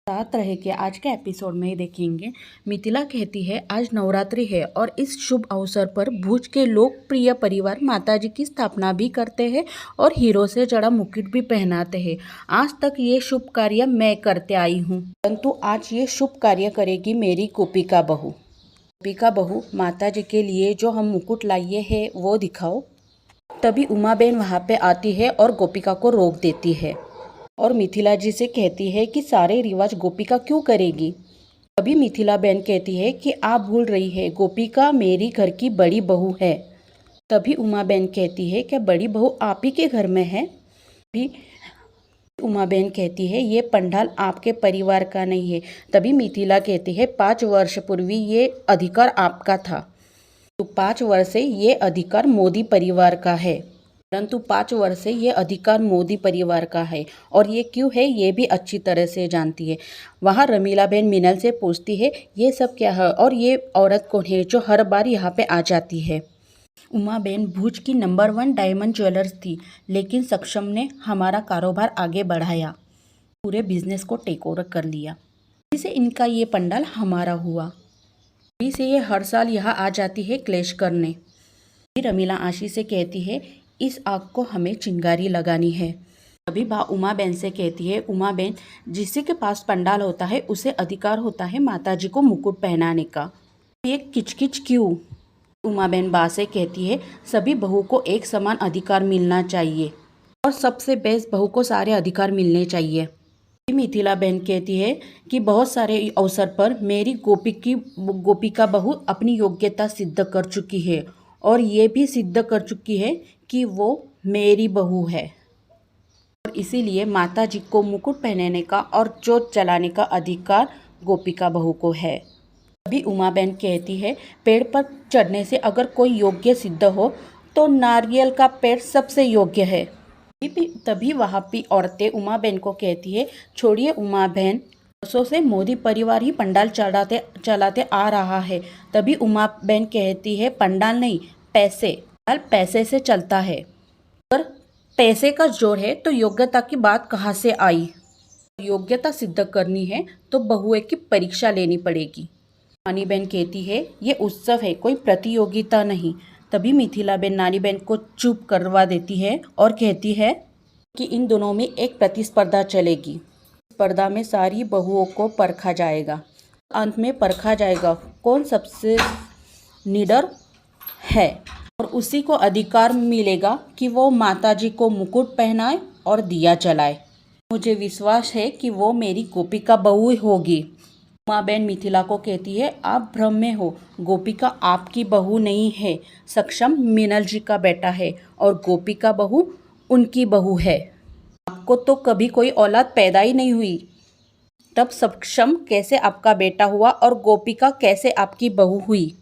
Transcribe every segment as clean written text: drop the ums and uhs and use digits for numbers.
साथ रहे कि आज के एपिसोड में ही देखेंगे। मिथिला कहती है आज नवरात्रि है और इस शुभ अवसर पर भुज के लोकप्रिय परिवार माताजी की स्थापना भी करते हैं और हीरो से जड़ा मुकुट भी पहनाते हैं। आज तक ये शुभ कार्य मैं करते आई हूँ, परंतु आज ये शुभ कार्य करेगी मेरी गोपिका बहू। गोपिका बहू, माताजी के लिए जो हम मुकुट लाइए हैं वो दिखाओ। तभी उमा बहन वहाँ पे आती है और गोपिका को रोक देती है और मिथिला जी से कहती है कि सारे रिवाज गोपिका क्यों करेगी। तभी मिथिला बहन कहती है कि आप भूल रही है, गोपिका मेरी घर की बड़ी बहू है। तभी उमा बहन कहती है क्या बड़ी बहू आप ही के घर में है। तभी उमा बहन कहती है ये पंडाल आपके परिवार का नहीं है। तभी मिथिला कहती है 5 वर्ष पूर्व ये अधिकार आपका था, तो 5 वर्ष से ये अधिकार मोदी परिवार का है, परंतु 5 वर्ष से ये अधिकार मोदी परिवार का है और ये क्यों है ये भी अच्छी तरह से जानती है। वहाँ रमीला बहन मीनल से पूछती है ये सब क्या है और ये औरत कौन है जो हर बार यहाँ पे आ जाती है। उमा बहन भुज की नंबर 1 डायमंड ज्वेलर्स थी, लेकिन सक्षम ने हमारा कारोबार आगे बढ़ाया, पूरे बिजनेस को टेक ओवर कर लिया, इसे इनका ये पंडाल हमारा हुआ। तभी से ये हर साल यहाँ आ जाती है क्लेश करने। रमीला आशीष से कहती है इस आग को हमें चिंगारी लगानी है। तभी बा उमा बहन से कहती है उमा बहन जिसके के पास पंडाल होता है उसे अधिकार होता है माताजी को मुकुट पहनाने का, ये किचकिच क्यों। उमा बहन बा से कहती है सभी बहू को एक समान अधिकार मिलना चाहिए और सबसे बेस्ट बहू को सारे अधिकार मिलने चाहिए। मिथिला बहन कहती है कि बहुत सारे अवसर पर मेरी गोपिका बहू अपनी योग्यता सिद्ध कर चुकी है और ये भी सिद्ध कर चुकी है कि वो मेरी बहू है और इसीलिए माता जी को मुकुट पहनाने का और जोत जलाने का अधिकार गोपिका बहू को है। तभी उमा बहन कहती है पेड़ पर चढ़ने से अगर कोई योग्य सिद्ध हो तो नारियल का पेड़ सबसे योग्य है। तभी वहाँ पे औरतें उमा बहन को कहती है छोड़िए उमा बहन, वर्षों से मोदी परिवार ही पंडाल चलाते आ रहा है। तभी उमा बहन कहती है पंडाल नहीं पैसे से चलता है, पर पैसे का जोर है तो योग्यता की बात कहाँ से आई। योग्यता सिद्ध करनी है तो बहुए की परीक्षा लेनी पड़ेगी। नानी बहन कहती है ये उत्सव है, कोई प्रतियोगिता नहीं। तभी मिथिला बहन नानी बहन को चुप करवा देती है और कहती है कि इन दोनों में एक प्रतिस्पर्धा चलेगी। स्पर्धा में सारी बहुओं को परखा जाएगा, अंत में परखा जाएगा कौन सबसे निडर है और उसी को अधिकार मिलेगा कि वो माताजी को मुकुट पहनाए और दिया जलाए। मुझे विश्वास है कि वो मेरी गोपिका बहू होगी। उमा बहन मिथिला को कहती है आप भ्रम में हो, गोपिका आपकी बहू नहीं है, सक्षम मीनल जी का बेटा है और गोपिका बहू उनकी बहू है। आपको तो कभी कोई औलाद पैदा ही नहीं हुई, तब सक्षम कैसे आपका बेटा हुआ और गोपिका कैसे आपकी बहू हुई।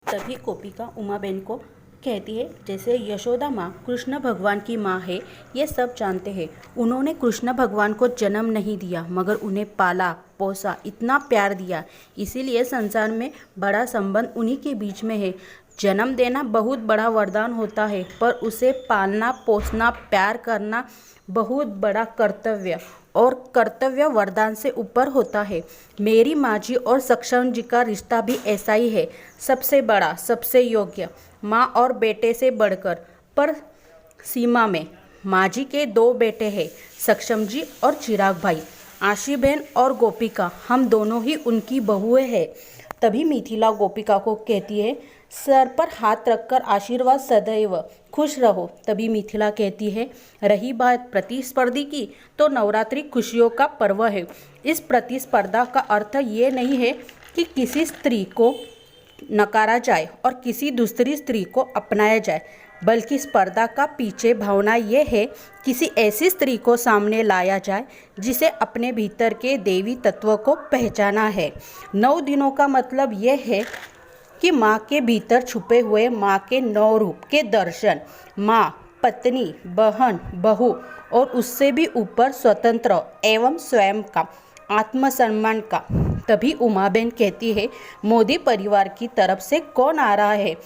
तभी गोपिका उमा बहन को कहती है जैसे यशोदा माँ कृष्ण भगवान की माँ है, ये सब जानते हैं। उन्होंने कृष्ण भगवान को जन्म नहीं दिया मगर उन्हें पाला पोसा, इतना प्यार दिया, इसीलिए संसार में बड़ा संबंध उन्हीं के बीच में है। जन्म देना बहुत बड़ा वरदान होता है, पर उसे पालना पोसना प्यार करना बहुत बड़ा कर्तव्य, और कर्तव्य वरदान से ऊपर होता है। मेरी माँ जी और सक्षम जी का रिश्ता भी ऐसा ही है, सबसे बड़ा सबसे योग्य, माँ और बेटे से बढ़कर। पर सीमा में माँ जी के 2 बेटे हैं, सक्षम जी और चिराग भाई, आशी बहन और गोपिका, हम दोनों ही उनकी बहुएं हैं। तभी मिथिला गोपिका को कहती है सर पर हाथ रखकर आशीर्वाद सदैव खुश रहो। तभी मिथिला कहती है रही बात प्रतिस्पर्धी की, तो नवरात्रि खुशियों का पर्व है। इस प्रतिस्पर्धा का अर्थ ये नहीं है कि किसी स्त्री को नकारा जाए और किसी दूसरी स्त्री को अपनाया जाए, बल्कि स्पर्धा का पीछे भावना ये है किसी ऐसी स्त्री को सामने लाया जाए जिसे अपने भीतर के देवी तत्व को पहचाना है। 9 दिनों का मतलब ये है कि माँ के भीतर छुपे हुए माँ के 9 रूप के दर्शन, माँ, पत्नी, बहन, बहू और उससे भी ऊपर स्वतंत्र एवं स्वयं का आत्मसम्मान का। तभी उमा बहन कहती है मोदी परिवार की तरफ से कौन आ रहा है,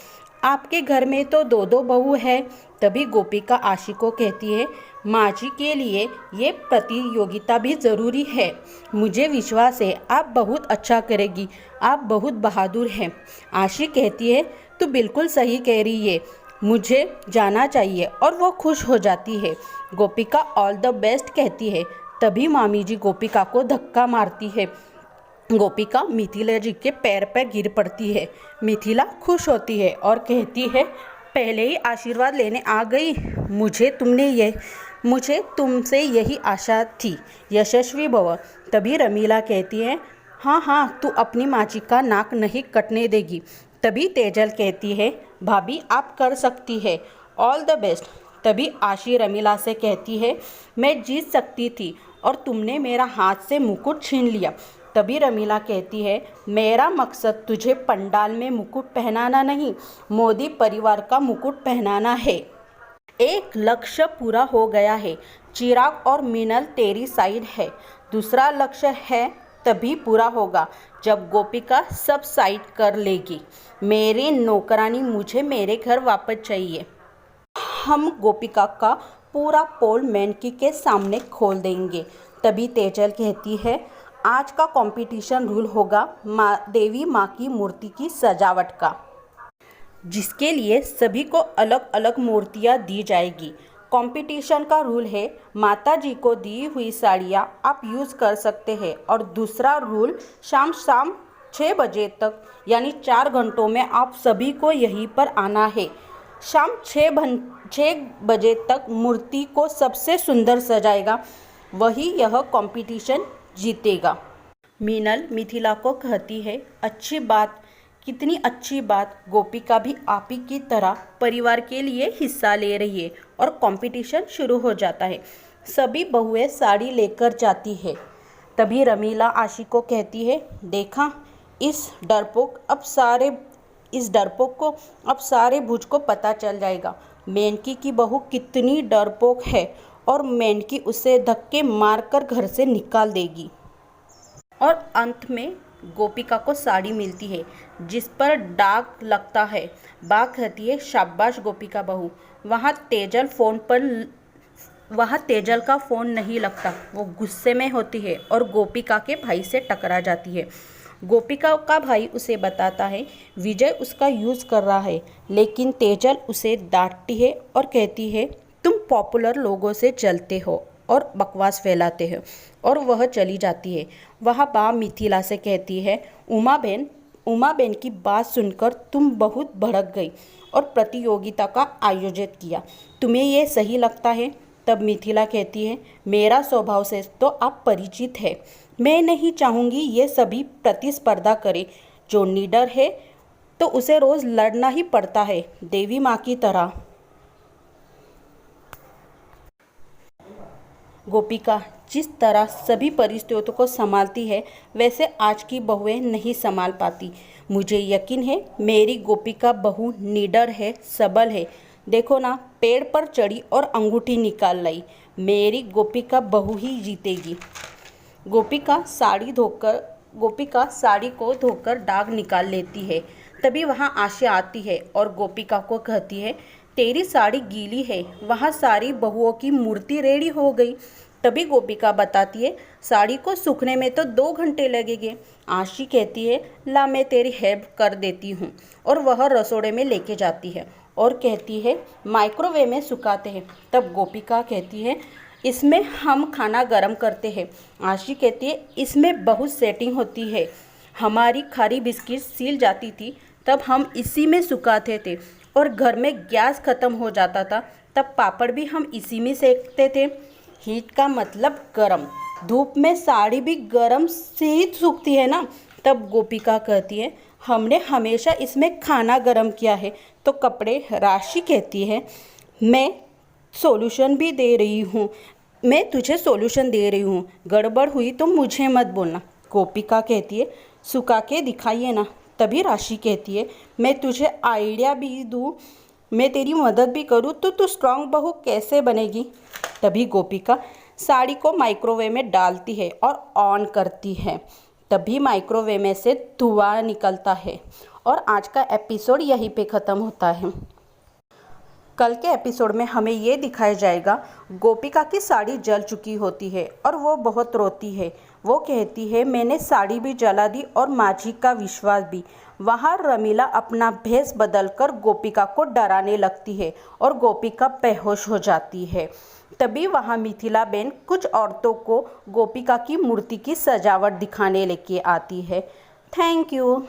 आपके घर में तो 2 बहू है। तभी गोपिका आशी को कहती है, माँ जी के लिए ये प्रतियोगिता भी ज़रूरी है। मुझे विश्वास है आप बहुत अच्छा करेगी, आप बहुत बहादुर हैं। आशी कहती है, तू बिल्कुल सही कह रही है, मुझे जाना चाहिए, और वो खुश हो जाती है। गोपिका ऑल द बेस्ट कहती है। तभी मामी जी गोपिका को धक्का मारती है। गोपिका मिथिला जी के पैर पर गिर पड़ती है। मिथिला खुश होती है और कहती है, पहले ही आशीर्वाद लेने आ गई। मुझे तुमसे यही आशा थी, यशस्वी भव। तभी रमीला कहती है, हाँ हाँ, तू अपनी माची का नाक नहीं कटने देगी। तभी तेजल कहती है, भाभी आप कर सकती है, ऑल द बेस्ट। तभी आशी रमीला से कहती है, मैं जीत सकती थी और तुमने मेरा हाथ से मुकुट छीन लिया। तभी रमीला कहती है, मेरा मकसद तुझे पंडाल में मुकुट पहनाना नहीं, मोदी परिवार का मुकुट पहनाना है। एक लक्ष्य पूरा हो गया है, चिराग और मीनल तेरी साइड है। दूसरा लक्ष्य है तभी पूरा होगा जब गोपिका सब साइड कर लेगी। मेरी नौकरानी, मुझे मेरे घर वापस चाहिए। हम गोपिका का पूरा पोल मेनकी के सामने खोल देंगे। तभी तेजल कहती है, आज का कंपटीशन रूल होगा देवी माँ की मूर्ति की सजावट का, जिसके लिए सभी को अलग अलग मूर्तियाँ दी जाएगी। कंपटीशन का रूल है, माता जी को दी हुई साड़ियाँ आप यूज़ कर सकते हैं। और दूसरा रूल, शाम 6 बजे तक यानी 4 घंटों में आप सभी को यहीं पर आना है। शाम 6 बजे तक मूर्ति को सबसे सुंदर सजाएगा, वही यह कंपटीशन जीतेगा। मीनल मिथिला को कहती है, अच्छी बात, कितनी अच्छी बात, गोपिका भी आप ही की तरह परिवार के लिए हिस्सा ले रही है। और कंपटीशन शुरू हो जाता है। सभी बहुएं साड़ी लेकर जाती है। तभी रमीला आशी को कहती है, देखा, इस डरपोक को अब सारे भुज को पता चल जाएगा मेनकी की बहू कितनी डरपोक है, और मेनकी उसे धक्के मारकर घर से निकाल देगी। और अंत में गोपिका को साड़ी मिलती है जिस पर दाग लगता है। बा कहती है, शाबाश गोपिका बहू। वहाँ तेजल का फ़ोन नहीं लगता, वो गुस्से में होती है और गोपिका के भाई से टकरा जाती है। गोपिका का भाई उसे बताता है, विजय उसका यूज़ कर रहा है, लेकिन तेजल उसे डांटती है और कहती है, तुम पॉपुलर लोगों से चलते हो और बकवास फैलाते हो, और वह चली जाती है। वह बा मिथिला से कहती है, उमा बेन की बात सुनकर तुम बहुत भड़क गई और प्रतियोगिता का आयोजित किया, तुम्हें ये सही लगता है? तब मिथिला कहती है, मेरा स्वभाव से तो आप परिचित है, मैं नहीं चाहूँगी ये सभी प्रतिस्पर्धा करें। जो निडर है तो उसे रोज़ लड़ना ही पड़ता है, देवी माँ की तरह। गोपिका जिस तरह सभी परिस्थितियों को संभालती है, वैसे आज की बहुएं नहीं संभाल पाती। मुझे यकीन है मेरी गोपिका बहू निडर है, सबल है। देखो ना, पेड़ पर चढ़ी और अंगूठी निकाल लाई। मेरी गोपिका बहू ही जीतेगी। गोपिका साड़ी को धोकर दाग निकाल लेती है। तभी वहाँ आशा आती है और गोपिका को कहती है, तेरी साड़ी गीली है। वहाँ सारी बहुओं की मूर्ति रेडी हो गई। तभी गोपिका बताती है, साड़ी को सूखने में तो 2 घंटे लगेंगे। आशी कहती है, ला मैं तेरी हेल्प कर देती हूँ, और वह रसोड़े में लेके जाती है और कहती है, माइक्रोवेव में सुखाते हैं। तब गोपिका कहती है, इसमें हम खाना गर्म करते हैं। आशी कहती है, इसमें बहुत सेटिंग होती है, हमारी खारी बिस्किट सील जाती थी तब हम इसी में सुखाते थे, और घर में गैस ख़त्म हो जाता था तब पापड़ भी हम इसी में सेकते थे। हीट का मतलब गरम, धूप में साड़ी भी गरम से ही सूखती है ना। तब गोपिका कहती है, हमने हमेशा इसमें खाना गरम किया है तो कपड़े। राशि कहती है, मैं तुझे सॉल्यूशन दे रही हूँ, गड़बड़ हुई तो मुझे मत बोलना। गोपिका कहती है, सुखा के दिखाइए ना। तभी राशि कहती है, मैं तुझे आइडिया भी दूँ, मैं तेरी मदद भी करूँ तो तू स्ट्रांग बहू कैसे बनेगी। तभी गोपिका साड़ी को माइक्रोवेव में डालती है और ऑन करती है। तभी माइक्रोवेव में से धुआं निकलता है। और आज का एपिसोड यहीं पे ख़त्म होता है। कल के एपिसोड में हमें ये दिखाया जाएगा, गोपिका की साड़ी जल चुकी होती है और वो बहुत रोती है। वो कहती है मैंने साड़ी भी जला दी और माझी का विश्वास भी। वहाँ रमीला अपना भेष बदलकर गोपिका को डराने लगती है और गोपिका बेहोश हो जाती है। तभी वहाँ मिथिला बेन कुछ औरतों को गोपिका की मूर्ति की सजावट दिखाने लेके आती है। Thank you.